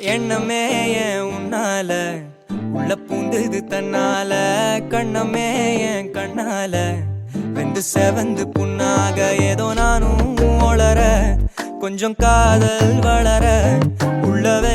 எண்ணமே ஏன் உன்னால உள்ள பூந்தது தன்னால கண்ணமே ஏன் கண்ணால வெந்து செவந்து புண்ணாக ஏதோ நானும் ஒளர கொஞ்சம் காதல் வளர உள்ளவே